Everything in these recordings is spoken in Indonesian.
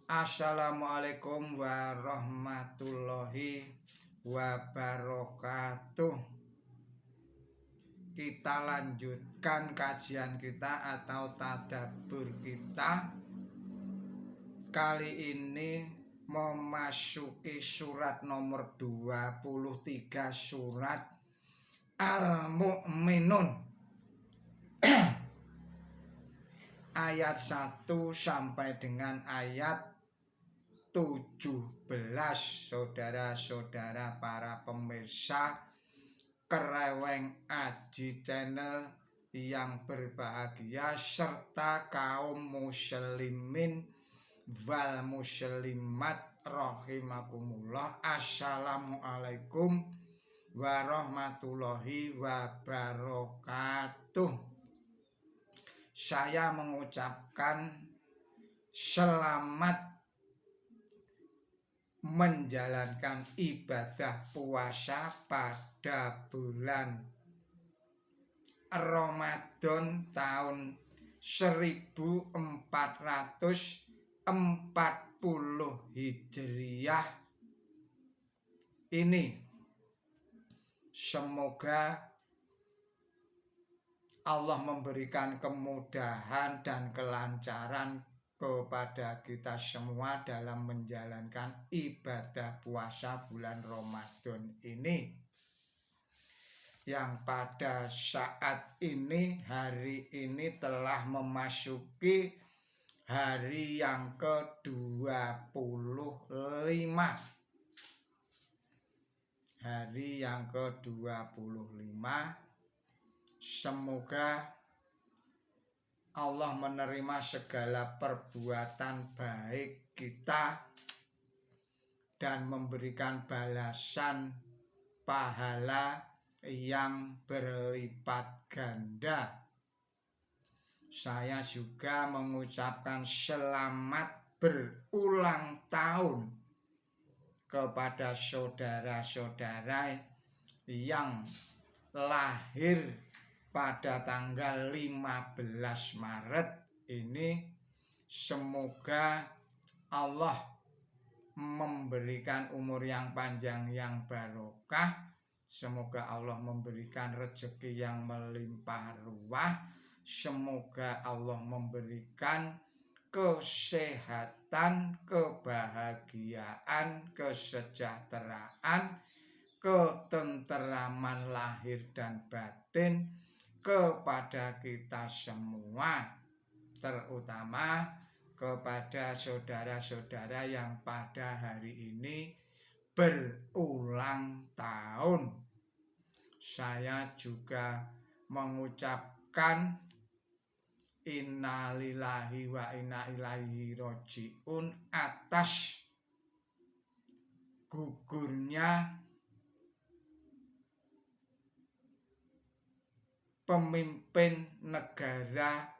Assalamualaikum warahmatullahi wabarakatuh. Kita lanjutkan kajian kita atau tadabbur kita. Kali ini memasuki surat nomor 23, surat Al-Mu'minun. Ayat 1 sampai dengan ayat 17. Saudara-saudara para pemirsa Kereweng Aji Channel yang berbahagia serta kaum muslimin wal muslimat rahimakumullah. Assalamualaikum warahmatullahi wabarakatuh. Saya mengucapkan selamat menjalankan ibadah puasa pada bulan Ramadan tahun 1440 Hijriah ini. Semoga Allah memberikan kemudahan dan kelancaran kepada kita semua dalam menjalankan ibadah puasa bulan Ramadan ini, yang pada saat ini, hari ini telah memasuki hari yang ke-25. Hari yang ke-25. Semoga Allah menerima segala perbuatan baik kita dan memberikan balasan pahala yang berlipat ganda. Saya juga mengucapkan selamat berulang tahun kepada saudara-saudara yang lahir pada tanggal 15 Maret ini. Semoga Allah memberikan umur yang panjang yang barokah. Semoga Allah memberikan rezeki yang melimpah ruah. Semoga Allah memberikan kesehatan, kebahagiaan, kesejahteraan, ketenteraman lahir dan batin kepada kita semua, terutama kepada saudara-saudara yang pada hari ini berulang tahun. Saya juga mengucapkan innalillahi wa inna ilaihi rajiun atas gugurnya pemimpin negara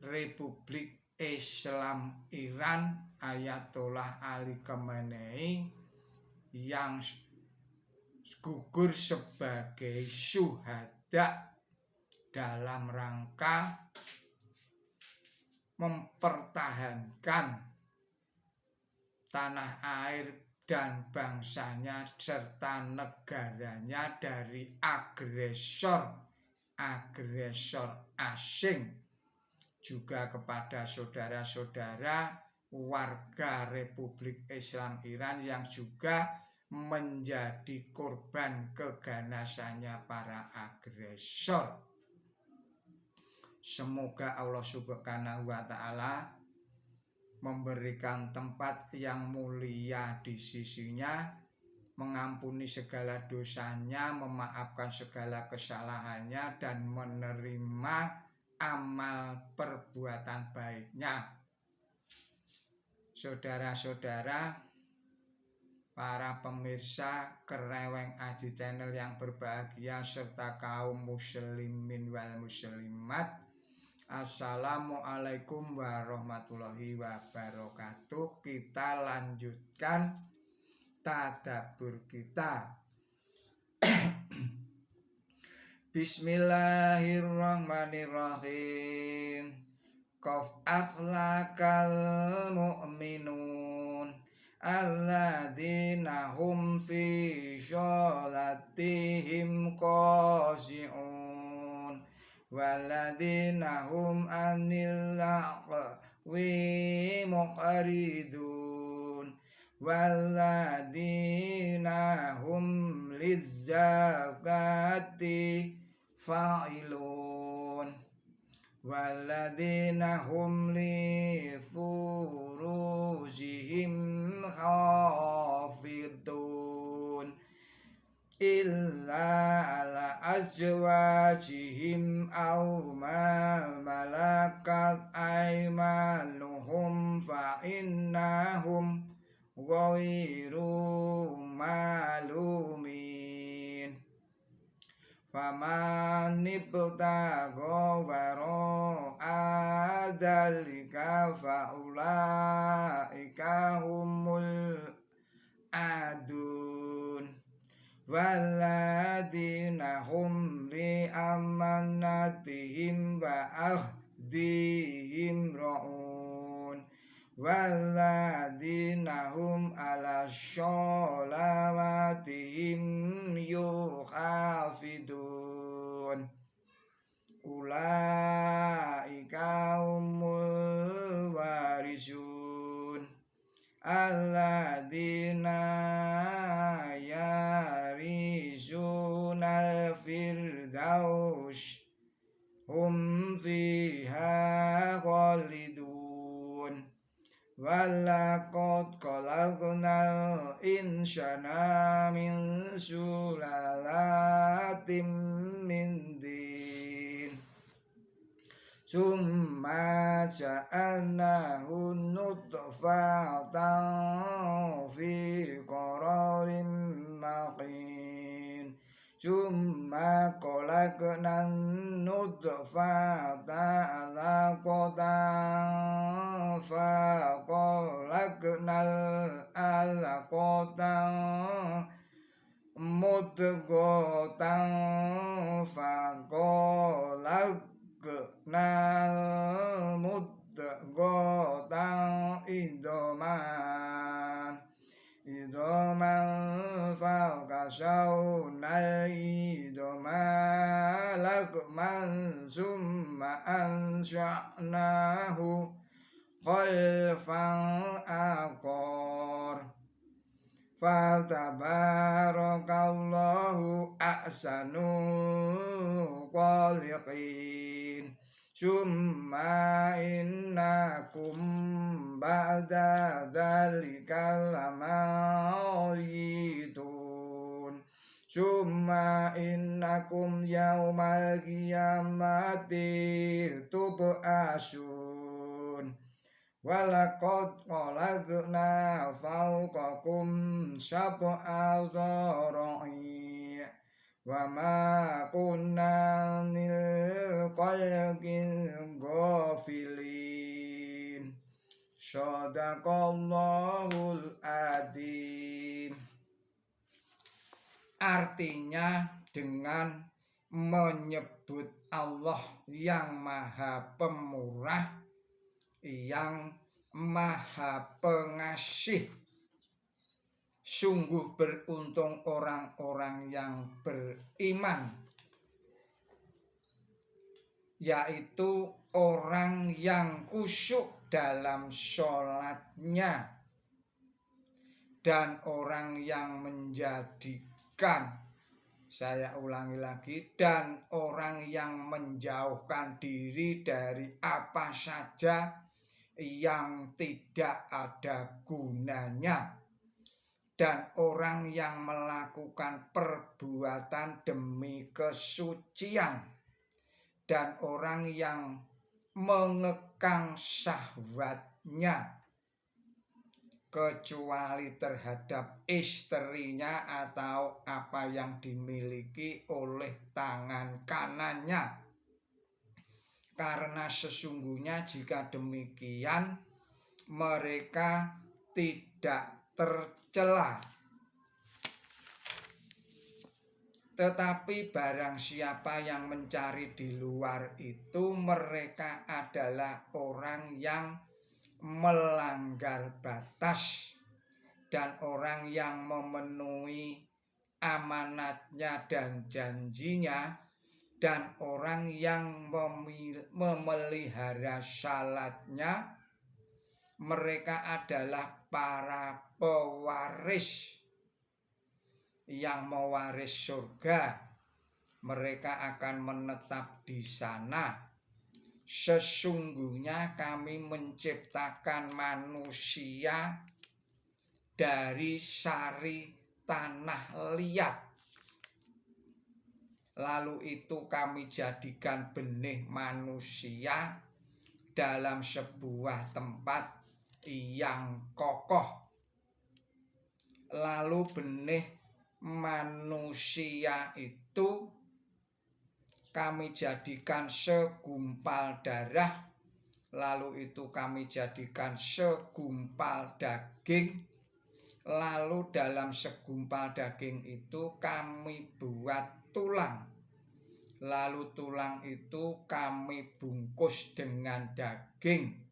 Republik Islam Iran Ayatollah Ali Khamenei yang gugur sebagai syuhada dalam rangka mempertahankan tanah air dan bangsanya serta negaranya dari agresor asing. Juga kepada saudara-saudara warga Republik Islam Iran yang juga menjadi korban keganasannya para agresor. Semoga Allah Subhanahu wa Ta'ala memberikan tempat yang mulia di sisinya, mengampuni segala dosanya, memaafkan segala kesalahannya, dan menerima amal perbuatan baiknya. Saudara-saudara para pemirsa Kereweng Aji Channel yang berbahagia serta kaum muslimin wal muslimat, Assalamualaikum warahmatullahi wabarakatuh. Kita lanjutkan tadabbur kita. Bismillahirrahmanirrahim. Qaf aflakal mu'minun alladzina hum fi sholatihim khashi'un walladzina hum anil lagwi mu'ridun walladzina hum lizzakati fa'ilun walladzina hum li furujihim hafidun illa ala azwajihim aw ma malakat aymanuhum fa innahum ghairu malumin faman ibtagha wara'a dzalika fa ulaika humul adun walladzina hum li amanatihim wa ahdihim ra'un walladzina hum ala sholawatihim yuhafidun ulaika humul warisun alladzina yarizunal firdaus hum fiha khalidun walaqad khalaqnal insana min sulalatin min din summa ja'alnahu nutfatan fi qararin makin summa khalaqnan nutfata alaqatan fa khalaqnal alaqatan mudghatan fa khalaqnal mudghatan idoman fakashawnal idoma lakman summa ansha'nahu khalfan aqar fatabarakallahu ahsanul khaliqin summa innakum ba'da dzalika lamayitun summa innakum yaumal qiyamati tub'asun walaqad khalaqna fawqakum sab'a dhara'i wa ma kunna lil khalqin ghafilin sadaqallahul adzim. Artinya dengan menyebut Allah yang Maha Pemurah, yang Maha Pengasih. Sungguh beruntung orang-orang yang beriman, yaitu orang yang khusyuk dalam sholatnya dan orang yang menjadikan, saya ulangi lagi, dan orang yang menjauhkan diri dari apa saja yang tidak ada gunanya, dan orang yang melakukan perbuatan demi kesucian, dan orang yang mengekang syahwatnya kecuali terhadap istrinya atau apa yang dimiliki oleh tangan kanannya. Karena sesungguhnya jika demikian mereka tidak tercela. Tetapi barang siapa yang mencari di luar itu, mereka adalah orang yang melanggar batas dan orang yang memenuhi amanatnya dan janjinya, dan orang yang memelihara syaratnya. Mereka adalah para pewaris yang mewaris surga. Mereka akan menetap di sana. Sesungguhnya kami menciptakan manusia dari sari tanah liat. Lalu itu kami jadikan benih manusia dalam sebuah tempat yang kokoh. Lalu benih manusia itu kami jadikan segumpal darah. Lalu itu kami jadikan segumpal daging. Lalu dalam segumpal daging itu kami buat tulang. Lalu tulang itu kami bungkus dengan daging.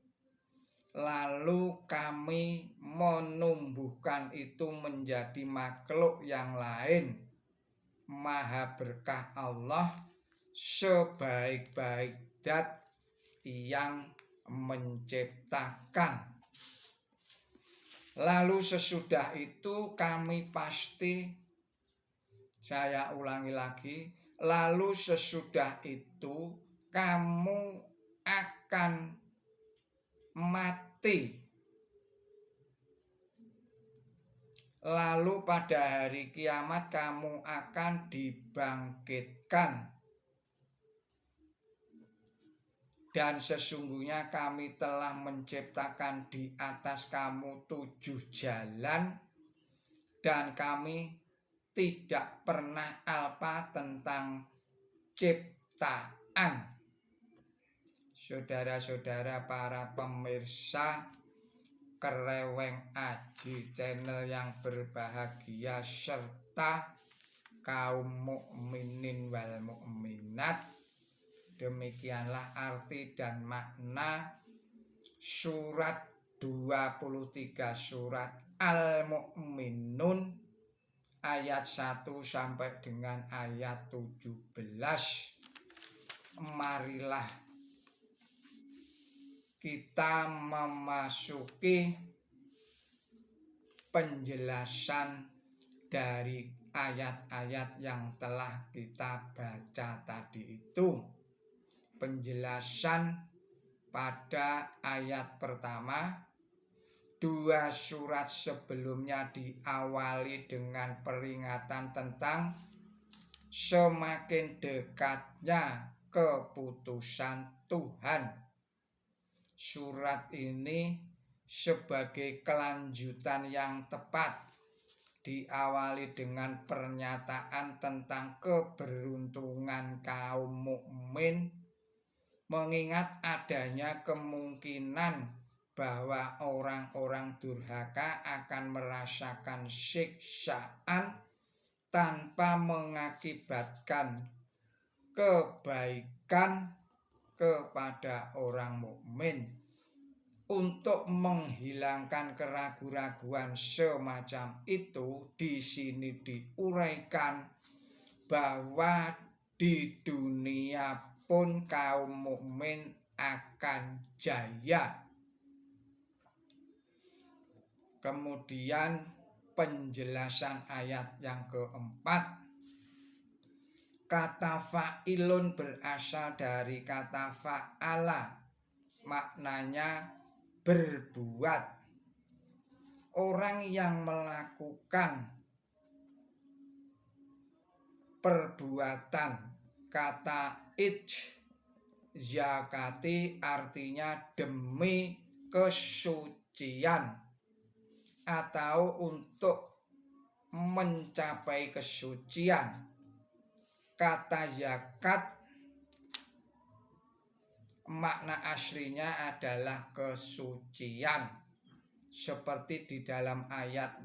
Lalu kami menumbuhkan itu menjadi makhluk yang lain. Maha berkah Allah, sebaik-baik zat yang menciptakan. Lalu sesudah itu kami pasti, saya ulangi lagi, lalu sesudah itu kamu akan mati. Lalu pada hari kiamat kamu akan dibangkitkan. Dan sesungguhnya kami telah menciptakan di atas kamu 7 jalan, dan kami tidak pernah alpa tentang ciptaan. Saudara-saudara para pemirsa Kereweng Aji channel yang berbahagia, serta kaum mukminin wal mukminat, demikianlah arti dan makna surat 23 surat Al-Mu'minun ayat 1 sampai dengan ayat 17. Marilah kita memasuki penjelasan dari ayat-ayat yang telah kita baca tadi itu. Penjelasan pada ayat pertama, 2 surat sebelumnya diawali dengan peringatan tentang semakin dekatnya keputusan Tuhan. Surat ini sebagai kelanjutan yang tepat diawali dengan pernyataan tentang keberuntungan kaum mukmin, mengingat adanya kemungkinan bahwa orang-orang durhaka akan merasakan siksaan tanpa mengakibatkan kebaikan kepada orang mukmin. Untuk menghilangkan keraguan-raguan semacam itu, di sini diuraikan bahwa di dunia pun kaum mukmin akan jaya. Kemudian penjelasan ayat yang keempat, kata fa'ilun berasal dari kata fa'ala, maknanya berbuat. Orang yang melakukan perbuatan, kata zakati artinya demi kesucian atau untuk mencapai kesucian. Kata zakat makna aslinya adalah kesucian, seperti di dalam ayat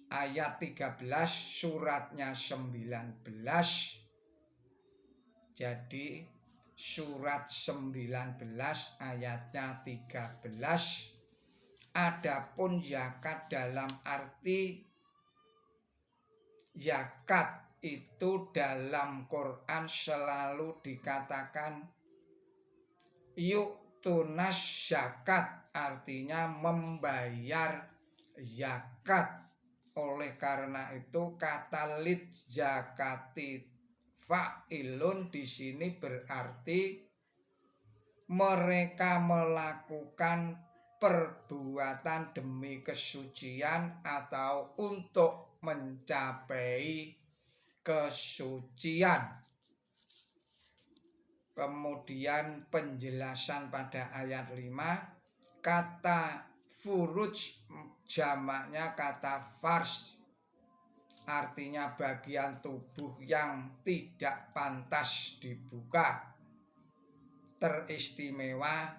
ayat 13, suratnya 19. Jadi surat 19 ayatnya 13. Adapun zakat dalam arti zakat itu dalam Quran selalu dikatakan yuk tunas zakat, artinya membayar zakat. Oleh karena itu kata lid zakati fa'ilun di sini berarti mereka melakukan perbuatan demi kesucian atau untuk mencapai kesucian. Kemudian penjelasan pada ayat 5, kata furuj jamaknya kata fars, artinya bagian tubuh yang tidak pantas dibuka, teristimewa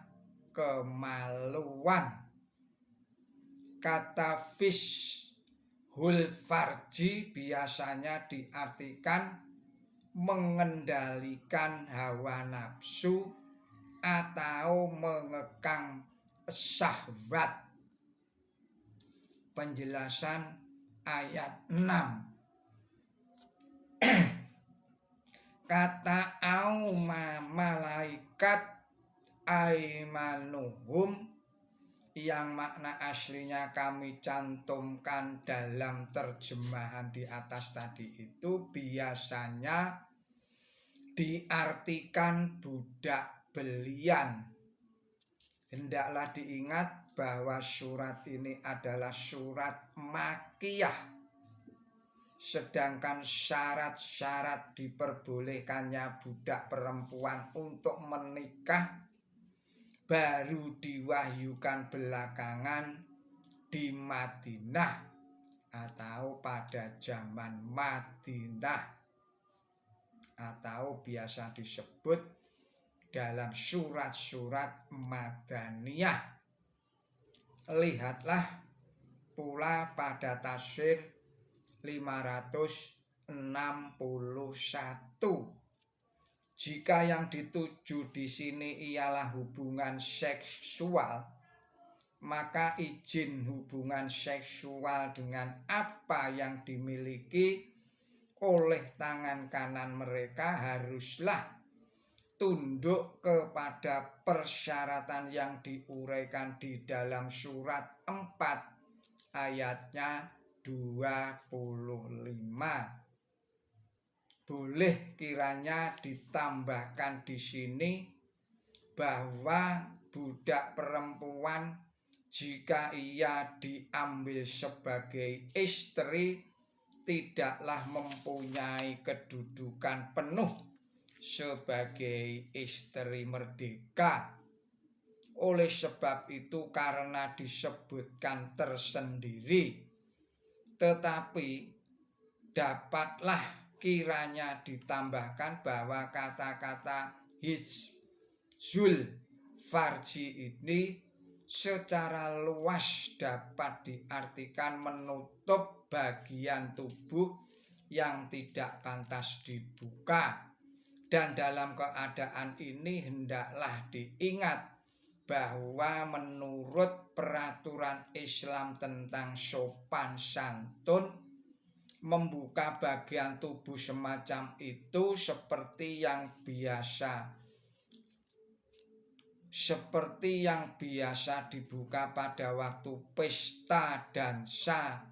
kemaluan. Kata fishul farji biasanya diartikan mengendalikan hawa nafsu atau mengekang syahwat. Penjelasan ayat 6. Kata auma malaikat aimanuhum yang makna aslinya kami cantumkan dalam terjemahan di atas tadi itu biasanya diartikan budak belian. Hendaklah diingat bahwa surat ini adalah surat Makkiyah. Sedangkan syarat-syarat diperbolehkannya budak perempuan untuk menikah baru diwahyukan belakangan di Madinah atau pada zaman Madinah, atau biasa disebut dalam surat-surat Madaniyah. Lihatlah pula pada tafsir 561. Jika yang dituju di sini ialah hubungan seksual, maka izin hubungan seksual dengan apa yang dimiliki oleh tangan kanan mereka haruslah tunduk kepada persyaratan yang diuraikan di dalam surat 4 ayatnya 25. Boleh kiranya ditambahkan di sini bahwa budak perempuan jika ia diambil sebagai istri tidaklah mempunyai kedudukan penuh sebagai istri merdeka. Oleh sebab itu karena disebutkan tersendiri, tetapi dapatlah kiranya ditambahkan bahwa kata-kata hijzul farji ini secara luas dapat diartikan menutup bagian tubuh yang tidak pantas dibuka. Dan dalam keadaan ini hendaklah diingat bahwa menurut peraturan Islam tentang sopan santun, membuka bagian tubuh semacam itu seperti yang biasa dibuka pada waktu pesta dansa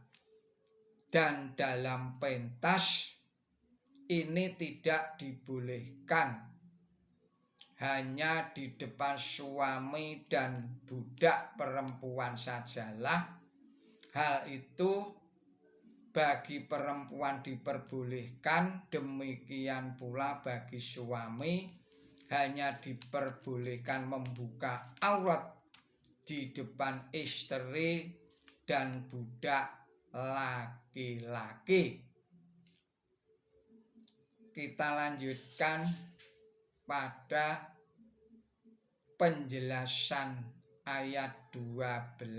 dan dalam pentas, ini tidak dibolehkan. Hanya di depan suami dan budak perempuan sajalah hal itu bagi perempuan diperbolehkan, demikian pula bagi suami hanya diperbolehkan membuka aurat di depan istri dan budak laki-laki. Kita lanjutkan pada penjelasan ayat 12.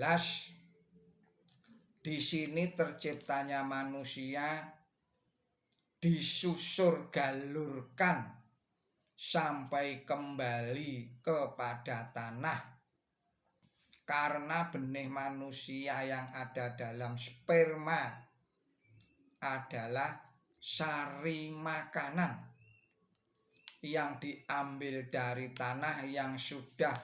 Di sini terciptanya manusia disusur galurkan sampai kembali kepada tanah. Karena benih manusia yang ada dalam sperma adalah sari makanan yang diambil dari tanah yang sudah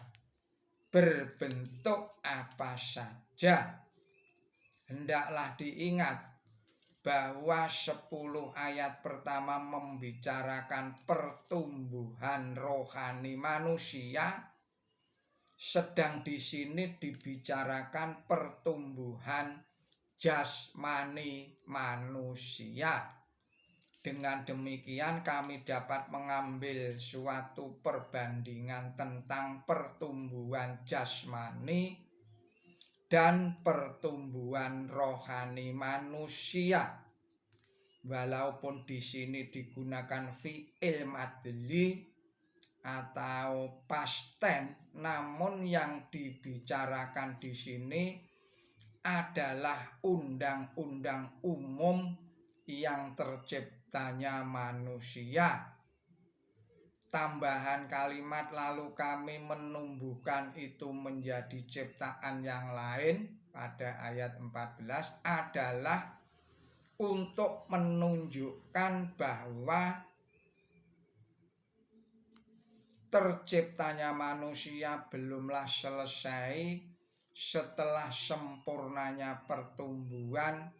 berbentuk apa saja. Hendaklah diingat bahwa 10 ayat pertama membicarakan pertumbuhan rohani manusia, sedang di sini dibicarakan pertumbuhan jasmani manusia. Dengan demikian kami dapat mengambil suatu perbandingan tentang pertumbuhan jasmani dan pertumbuhan rohani manusia. Walaupun di sini digunakan fi'il madli atau past tense, namun yang dibicarakan di sini adalah undang-undang umum yang terciptanya manusia. Tambahan kalimat lalu kami menumbuhkan itu menjadi ciptaan yang lain pada ayat 14 adalah untuk menunjukkan bahwa terciptanya manusia belumlah selesai setelah sempurnanya pertumbuhan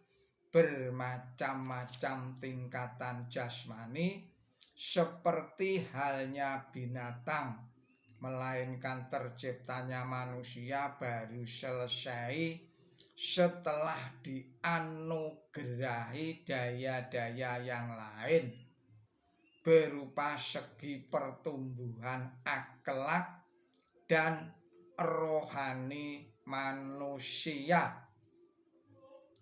bermacam-macam tingkatan jasmani seperti halnya binatang, melainkan terciptanya manusia baru selesai setelah dianugerahi daya-daya yang lain berupa segi pertumbuhan akhlak dan rohani manusia.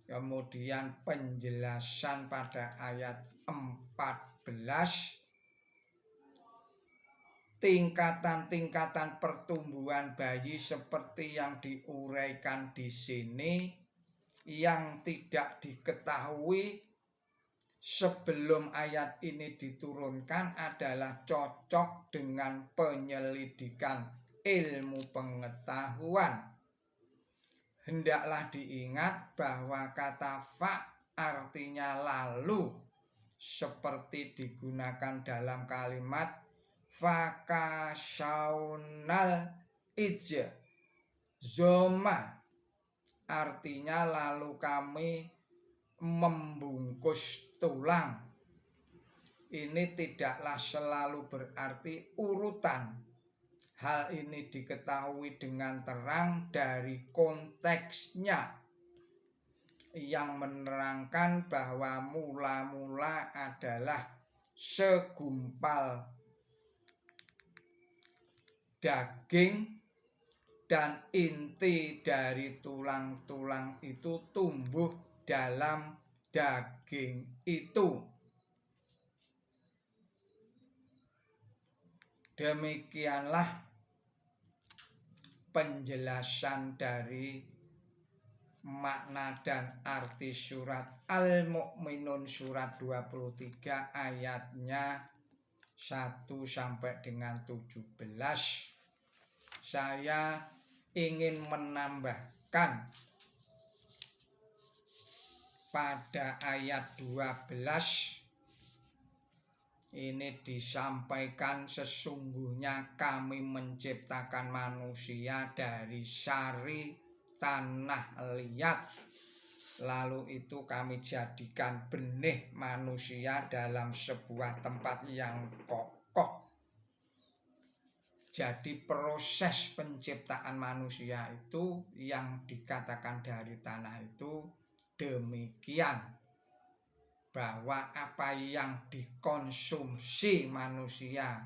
Kemudian penjelasan pada ayat 14, tingkatan-tingkatan pertumbuhan bayi seperti yang diuraikan di sini yang tidak diketahui sebelum ayat ini diturunkan adalah cocok dengan penyelidikan ilmu pengetahuan. Hendaklah diingat bahwa kata fa artinya lalu seperti digunakan dalam kalimat fakasyaunal ija zoma, artinya lalu kami membungkus tulang. Ini tidaklah selalu berarti urutan. Hal ini diketahui dengan terang dari konteksnya yang menerangkan bahwa mula-mula adalah segumpal daging dan inti dari tulang-tulang itu tumbuh dalam daging itu. Demikianlah penjelasan dari makna dan arti surat Al-Mu'minun surat 23 ayatnya 1 sampai dengan 17. Saya ingin menambahkan pada ayat 12 ini disampaikan sesungguhnya kami menciptakan manusia dari sari tanah liat, lalu itu kami jadikan benih manusia dalam sebuah tempat yang kokoh. Jadi proses penciptaan manusia itu yang dikatakan dari tanah itu demikian, bahwa apa yang dikonsumsi manusia,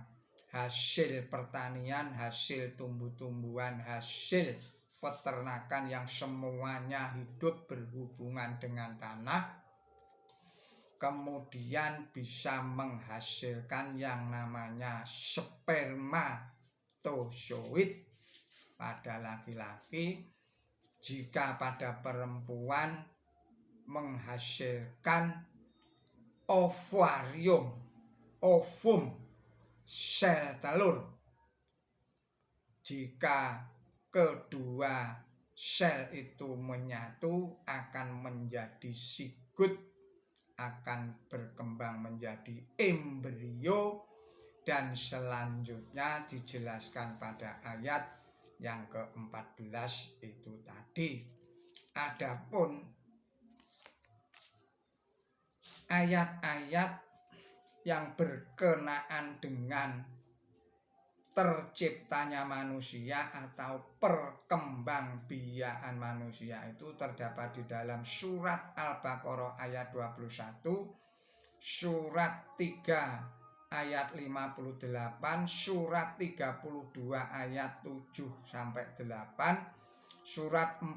hasil pertanian, hasil tumbuh-tumbuhan, hasil peternakan yang semuanya hidup berhubungan dengan tanah, kemudian bisa menghasilkan yang namanya spermatozoid pada laki-laki. Jika pada perempuan menghasilkan ovum sel telur. Jika kedua sel itu menyatu akan menjadi sigut, akan berkembang menjadi embrio, dan selanjutnya dijelaskan pada ayat yang ke-14 itu tadi. Adapun ayat-ayat yang berkenaan dengan terciptanya manusia atau perkembangbiakan manusia itu terdapat di dalam surat Al-Baqarah ayat 21, surat 3 ayat 58, surat 32 ayat 7-8, surat 40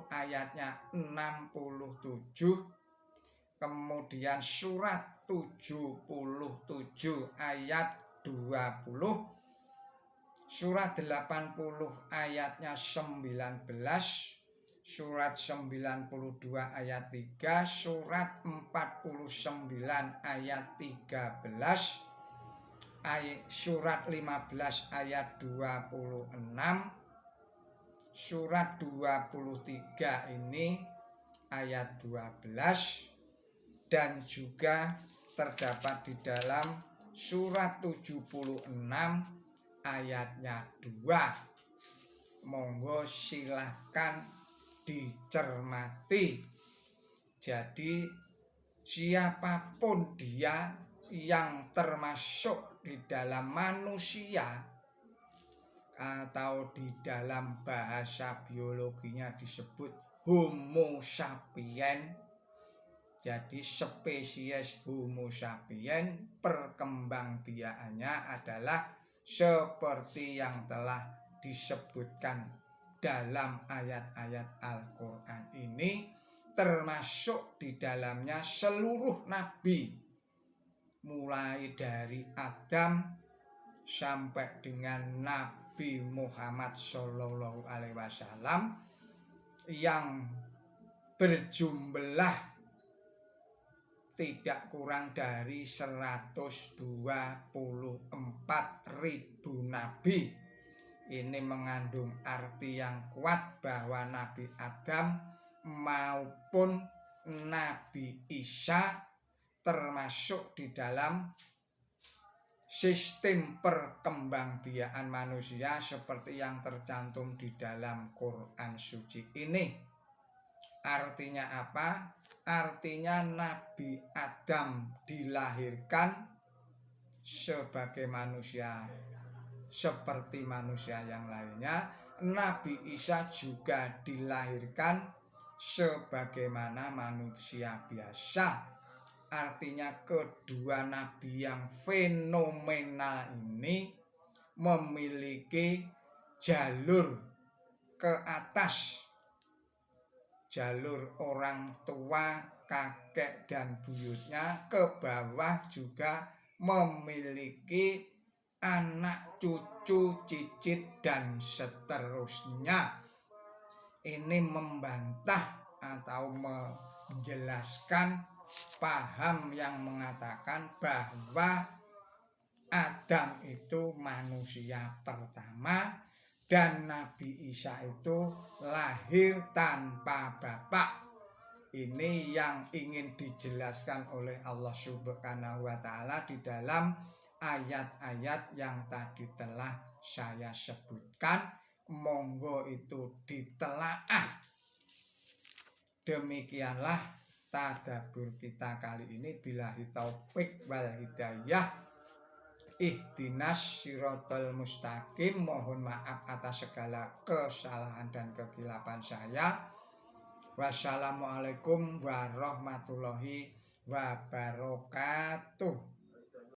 ayatnya 67, kemudian surat 77 ayat 20, surat 80 ayatnya 19, surat 92 ayat 3, surat 49 ayat 13, surat 15 ayat 26, surat 23 ini ayat 12, dan juga terdapat di dalam surat 76 ayatnya 2. Monggo silahkan dicermati. Jadi siapapun dia yang termasuk di dalam manusia, atau di dalam bahasa biologinya disebut Homo sapiens. Jadi spesies Homo sapiens perkembangbiakannya adalah seperti yang telah disebutkan dalam ayat-ayat Al-Quran ini, termasuk di dalamnya seluruh nabi, mulai dari Adam sampai dengan Nabi Muhammad SAW, yang berjumlah tidak kurang dari 124.000 nabi. Ini mengandung arti yang kuat bahwa Nabi Adam maupun Nabi Isa termasuk di dalam sistem perkembangbiakan manusia seperti yang tercantum di dalam Quran suci ini. Artinya apa? Artinya Nabi Adam dilahirkan sebagai manusia seperti manusia yang lainnya. Nabi Isa juga dilahirkan sebagaimana manusia biasa. Artinya kedua nabi yang fenomenal ini memiliki jalur ke atas, jalur orang tua, kakek dan buyutnya, ke bawah juga memiliki anak, cucu, cicit dan seterusnya. Ini membantah atau menjelaskan paham yang mengatakan bahwa Adam itu manusia pertama dan Nabi Isa itu lahir tanpa bapak. Ini yang ingin dijelaskan oleh Allah Subhanahu wa Ta'ala di dalam ayat-ayat yang tadi telah saya sebutkan. Monggo itu ditelaah. Demikianlah tadabbur kita kali ini. Billahi taufik wal hidayah. Ihdinas siratal mustaqim. Mohon maaf atas segala kesalahan dan kekilapan saya. Wassalamualaikum warahmatullahi wabarakatuh.